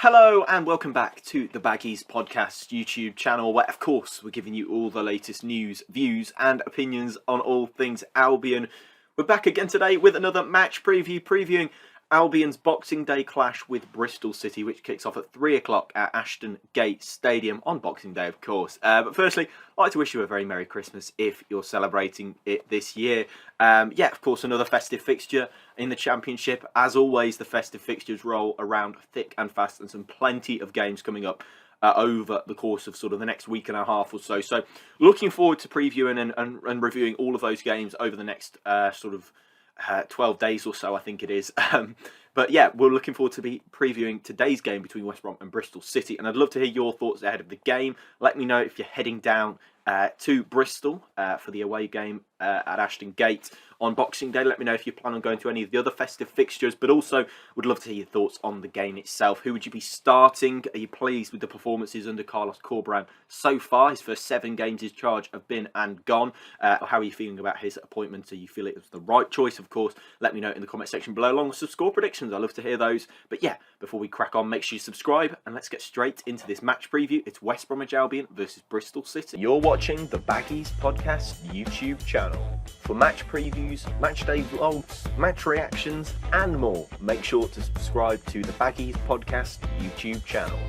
Hello and welcome back to the Baggies Podcast YouTube channel, where of course we're giving you all the latest news, views and opinions on all things Albion. We're back again today with another match preview, previewing Albion's Boxing Day clash with Bristol City, which kicks off at 3 o'clock at Ashton Gate Stadium on Boxing Day, of course. But firstly, I'd like to wish you a very Merry Christmas if you're celebrating it this year. Yeah, of course, another festive fixture in the Championship. As always, the festive fixtures roll around thick and fast, and some plenty of games coming up over the course of sort of the next week and a half or so. So looking forward to previewing and reviewing all of those games over the next 12 days or so, I think it is. But yeah, we're looking forward to be previewing today's game between West Brom and Bristol City. And I'd love to hear your thoughts ahead of the game. Let me know if you're heading down to Bristol for the away game at Ashton Gate on Boxing Day. Let me know if you plan on going to any of the other festive fixtures, but also would love to hear your thoughts on the game itself. Who would you be starting? Are you pleased with the performances under Carlos Corberan so far? His first 7 games in charge have been and gone. How are you feeling about his appointment? Do you feel it was the right choice? Of course, let me know in the comment section below, along with some score predictions. I love to hear those. But yeah, before we crack on, make sure you subscribe and let's get straight into this match preview. It's West Bromwich Albion versus Bristol City. You're watching the Baggies Podcast YouTube channel. For match previews, match day vlogs, match reactions and more, make sure to subscribe to the Baggies Podcast YouTube channel.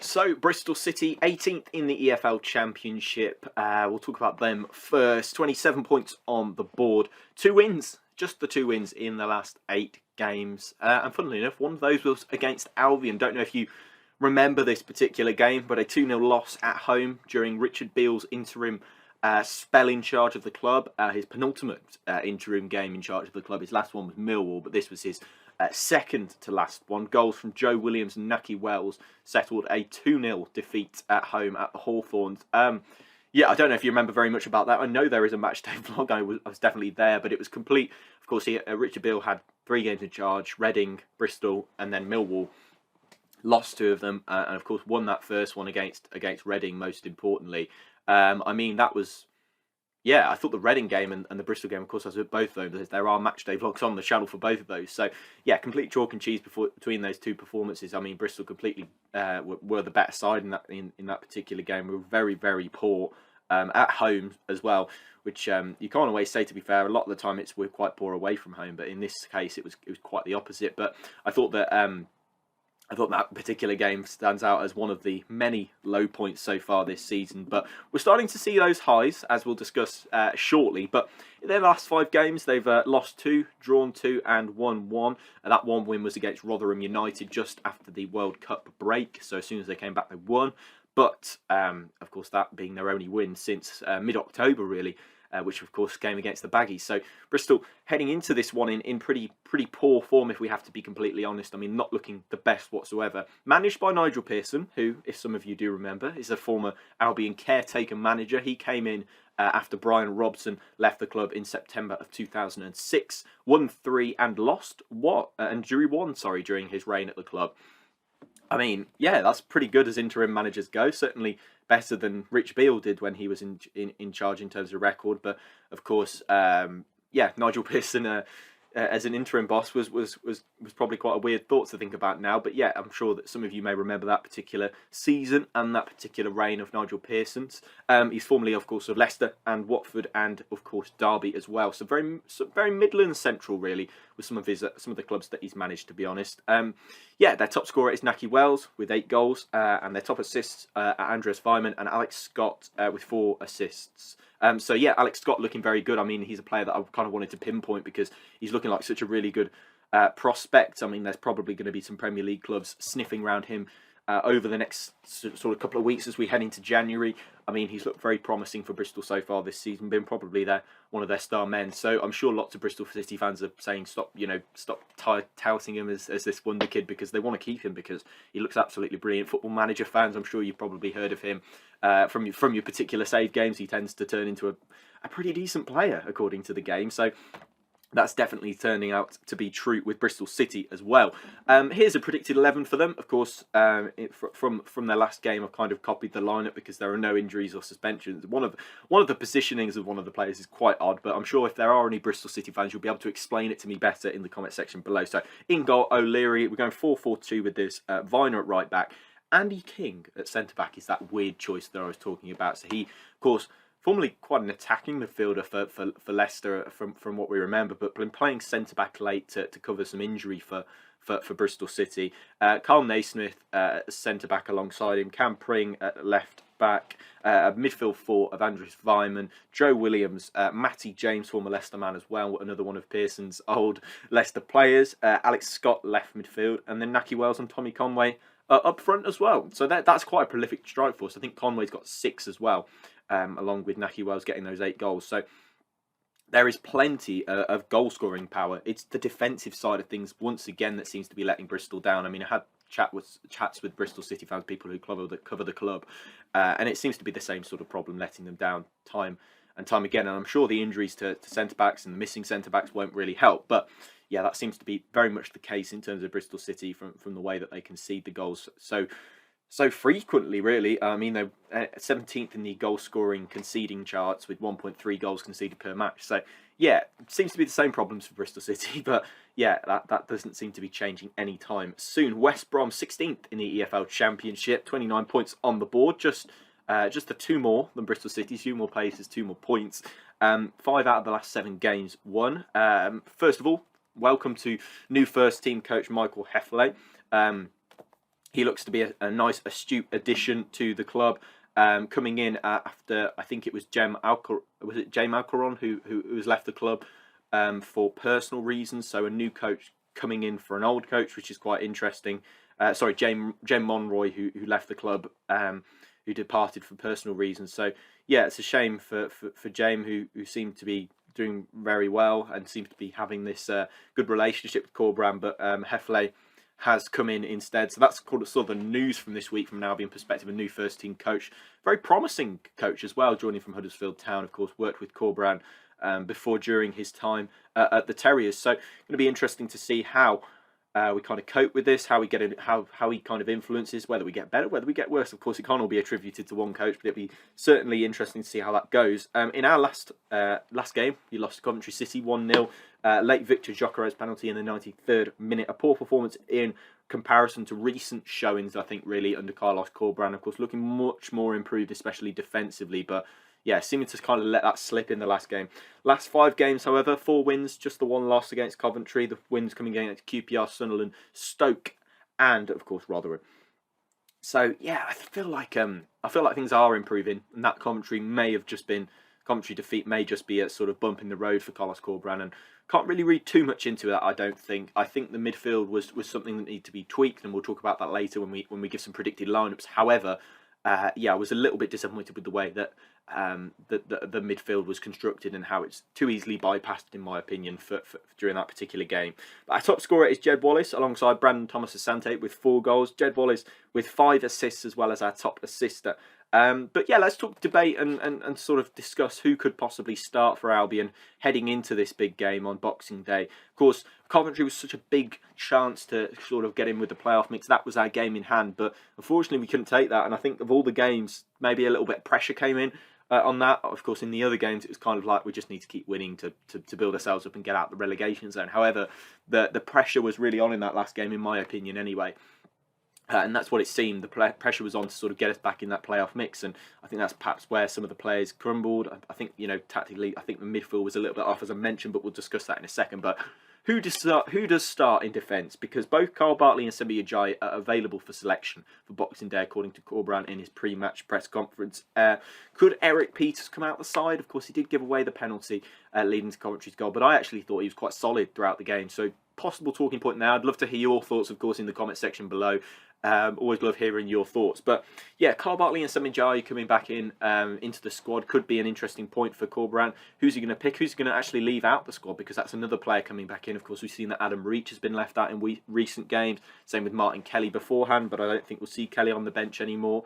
So, Bristol City, 18th in the EFL Championship. We'll talk about them first. 27 points on the board. 2 wins, just the 2 wins in the last 8 games. And funnily enough, one of those was against Albion. Don't know if you remember this particular game, but a 2-0 loss at home during Richard Beale's interim spell in charge of the club. His penultimate interim game in charge of the club. His last one was Millwall, but this was his second to last one. Goals from Joe Williams and Naki Wells settled a 2-0 defeat at home at the Hawthorns. Yeah, I don't know if you remember very much about that. I know there is a match day vlog. I was definitely there, but it was complete. Of course, Richard Beale had 3 games in charge: Reading, Bristol, and then Millwall. Lost 2 of them, and of course won that first one against Reading, most importantly. I mean, that was, yeah, I thought the Reading game and the Bristol game, of course, I was at both of those. There are match day vlogs on the channel for both of those. So, yeah, complete chalk and cheese between those 2 performances. I mean, Bristol completely were the better side in that particular game. We were very, very poor at home as well, which you can't always say, to be fair. A lot of the time we're quite poor away from home, but in this case it was quite the opposite. But I thought that particular game stands out as one of the many low points so far this season. But we're starting to see those highs, as we'll discuss shortly. But in their last 5 games, they've lost 2, drawn 2 and won 1. And that one win was against Rotherham United just after the World Cup break. So as soon as they came back, they won. But, of course, that being their only win since mid-October, really. Which of course came against the Baggies. So Bristol heading into this one in pretty poor form, if we have to be completely honest. I mean, not looking the best whatsoever. Managed by Nigel Pearson, who, if some of you do remember, is a former Albion caretaker manager. He came in after Brian Robson left the club in September of 2006. Won 3 and lost drew 1 during his reign at the club. I mean, yeah, that's pretty good as interim managers go. Certainly better than Rich Beale did when he was in charge in terms of record. But of course, yeah, Nigel Pearson as an interim boss was probably quite a weird thought to think about now. But yeah, I'm sure that some of you may remember that particular season and that particular reign of Nigel Pearson's. He's formerly, of course, of Leicester and Watford and, of course, Derby as well. So very Midlands central, really, with some of the clubs that he's managed, to be honest. Yeah, their top scorer is Naki Wells with 8 goals, and their top assists are Andreas Weimann and Alex Scott with 4 assists. So yeah, Alex Scott looking very good. I mean, he's a player that I kind of wanted to pinpoint because he's looking like such a really good prospect. I mean, there's probably going to be some Premier League clubs sniffing around him over the next sort of couple of weeks as we head into January. I mean, he's looked very promising for Bristol so far this season, been probably one of their star men. So I'm sure lots of Bristol City fans are saying stop touting him as this wonder kid, because they want to keep him because he looks absolutely brilliant. Football Manager fans, I'm sure you've probably heard of him from your particular save games. He tends to turn into a pretty decent player according to the game. So That's definitely turning out to be true with Bristol City as well. Here's a predicted 11 for them. Of course, from their last game, I've kind of copied the lineup because there are no injuries or suspensions. One of the positionings of one of the players is quite odd, but I'm sure if there are any Bristol City fans, you'll be able to explain it to me better in the comment section below. So in goal, O'Leary. We're going 4-4-2 with this. Viner at right back. Andy King at centre back is that weird choice that I was talking about. So he, of course, formerly quite an attacking midfielder for Leicester from what we remember, but been playing centre-back late to cover some injury for Bristol City. Carl Naismith centre-back alongside him, Cam Pring at left-back, midfield four of Andrews Weimann, Joe Williams, Matty James, former Leicester man as well, another one of Pearson's old Leicester players, Alex Scott left midfield, and then Nahki Wells and Tommy Conway up front as well. So that's quite a prolific strike force. I think Conway's got 6 as well. Along with Nahki Wells getting those 8 goals. So there is plenty of goal-scoring power. It's the defensive side of things, once again, that seems to be letting Bristol down. I mean, I had chats with Bristol City fans, people who cover the club, and it seems to be the same sort of problem, letting them down time and time again. And I'm sure the injuries to centre-backs and the missing centre-backs won't really help. But yeah, that seems to be very much the case in terms of Bristol City from the way that they concede the goals so frequently, really. I mean, they're 17th in the goal-scoring conceding charts with 1.3 goals conceded per match. So, yeah, it seems to be the same problems for Bristol City. But, yeah, that doesn't seem to be changing anytime soon. West Brom, 16th in the EFL Championship, 29 points on the board. Just the 2 more than Bristol City. 2 more places, 2 more points. 5 out of the last 7 games won. First of all, welcome to new first-team coach Michael Heffley. He looks to be a nice, astute addition to the club. Coming in after, I think it was James Alcaron who has left the club for personal reasons. So a new coach coming in for an old coach, which is quite interesting. James Monroy who left the club, who departed for personal reasons. So yeah, it's a shame for James who seemed to be doing very well and seemed to be having this good relationship with Corberan, but Heffley has come in instead. So that's sort of the news from this week from an Albion perspective. A new first team coach, very promising coach as well, joining from Huddersfield Town. Of course, worked with Corberan during his time at the Terriers. So going to be interesting to see how we kind of cope with this, how we get in, how he kind of influences, whether we get better, whether we get worse. Of course, it can't all be attributed to one coach, but it'd be certainly interesting to see how that goes. In our last game, you lost to Coventry City 1-0. Late Victor Jokeres penalty in the 93rd minute. A poor performance in comparison to recent showings, I think, really, under Carlos Corberan. Of course, looking much more improved, especially defensively, but yeah, seeming to kind of let that slip in the last game. Last 5 games, however, 4 wins, just the 1 loss against Coventry. The wins coming against QPR, Sunderland, Stoke, and of course Rotherham. So yeah, I feel like things are improving, and that Coventry defeat may just be a sort of bump in the road for Carlos Corberan, and can't really read too much into that. I don't think. I think the midfield was something that needed to be tweaked, and we'll talk about that later when we give some predicted lineups. However, I was a little bit disappointed with the way that the midfield was constructed and how it's too easily bypassed, in my opinion, for during that particular game. But our top scorer is Jed Wallace, alongside Brandon Thomas Asante with 4 goals. Jed Wallace with 5 assists, as well as our top assister. But yeah, let's talk debate and sort of discuss who could possibly start for Albion heading into this big game on Boxing Day. Of course, Coventry was such a big chance to sort of get in with the playoff mix. That was our game in hand, but unfortunately we couldn't take that. And I think of all the games, maybe a little bit of pressure came in on that. Of course, in the other games, it was kind of like we just need to keep winning to build ourselves up and get out the relegation zone. However, the pressure was really on in that last game, in my opinion, anyway. And that's what it seemed. The pressure was on to sort of get us back in that playoff mix, and I think that's perhaps where some of the players crumbled. I think, tactically, I think the midfield was a little bit off, as I mentioned, but we'll discuss that in a second. But who does start in defence? Because both Carl Bartley and Semi Ajayi are available for selection for Boxing Day, according to Corberan in his pre-match press conference. Could Eric Peters come out the side? Of course, he did give away the penalty leading to Coventry's goal, but I actually thought he was quite solid throughout the game. So possible talking point now. I'd love to hear your thoughts, of course, in the comment section below. Always love hearing your thoughts. But yeah, Carl Bartley and Semi Ajayi coming back into the squad could be an interesting point for Corberan. Who's he going to pick? Who's he going to actually leave out the squad? Because that's another player coming back in. Of course, we've seen that Adam Reach has been left out in recent games. Same with Martin Kelly beforehand, but I don't think we'll see Kelly on the bench anymore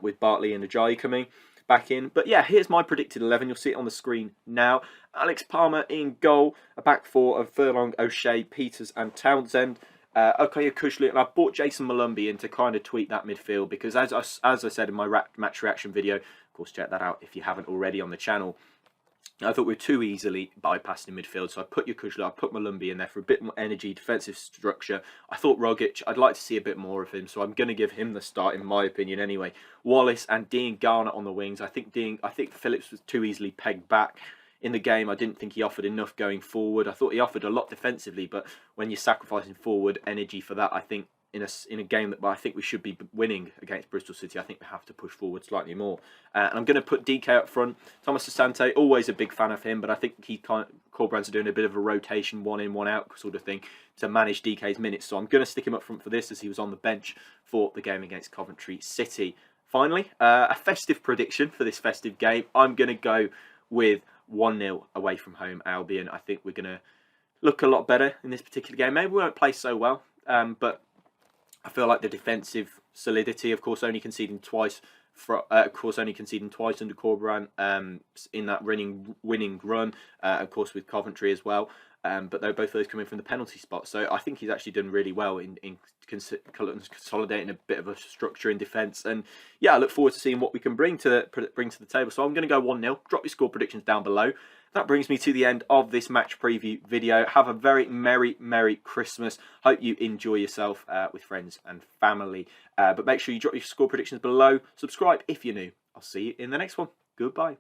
with Bartley and Ajayi coming. back in. But yeah, here's my predicted 11. You'll see it on the screen now. Alex Palmer in goal. A back four of Furlong, O'Shea, Peters and Townsend. Okay, Kushli, and I brought Jason Malumbi in to kind of tweak that midfield because as I said in my match reaction video, of course check that out if you haven't already on the channel, I thought we were too easily bypassed in midfield, so I put Kushli, I put Malumbi in there for a bit more energy, defensive structure. I thought Rogic, I'd like to see a bit more of him, so I'm going to give him the start in my opinion anyway. Wallace and Dean Garner on the wings. I think Phillips was too easily pegged back in the game. I didn't think he offered enough going forward. I thought he offered a lot defensively, but when you're sacrificing forward energy for that, I think in a game that I think we should be winning against Bristol City, I think we have to push forward slightly more. And I'm going to put DK up front. Thomas Asante, always a big fan of him, but I think Corberan's are doing a bit of a rotation, one in, one out sort of thing to manage DK's minutes. So I'm going to stick him up front for this as he was on the bench for the game against Coventry City. Finally, a festive prediction for this festive game. I'm going to go with 1-0 away from home Albion. I think we're going to look a lot better in this particular game. Maybe we won't play so well, but I feel like the defensive solidity, of course, only conceding twice under Corberan in that winning run, of course, with Coventry as well. But they're both those coming from the penalty spot. So I think he's actually done really well in consolidating a bit of a structure in defence. And yeah, I look forward to seeing what we can bring to the table. So I'm going to go 1-0. Drop your score predictions down below. That brings me to the end of this match preview video. Have a very Merry Christmas. Hope you enjoy yourself with friends and family. But make sure you drop your score predictions below. Subscribe if you're new. I'll see you in the next one. Goodbye.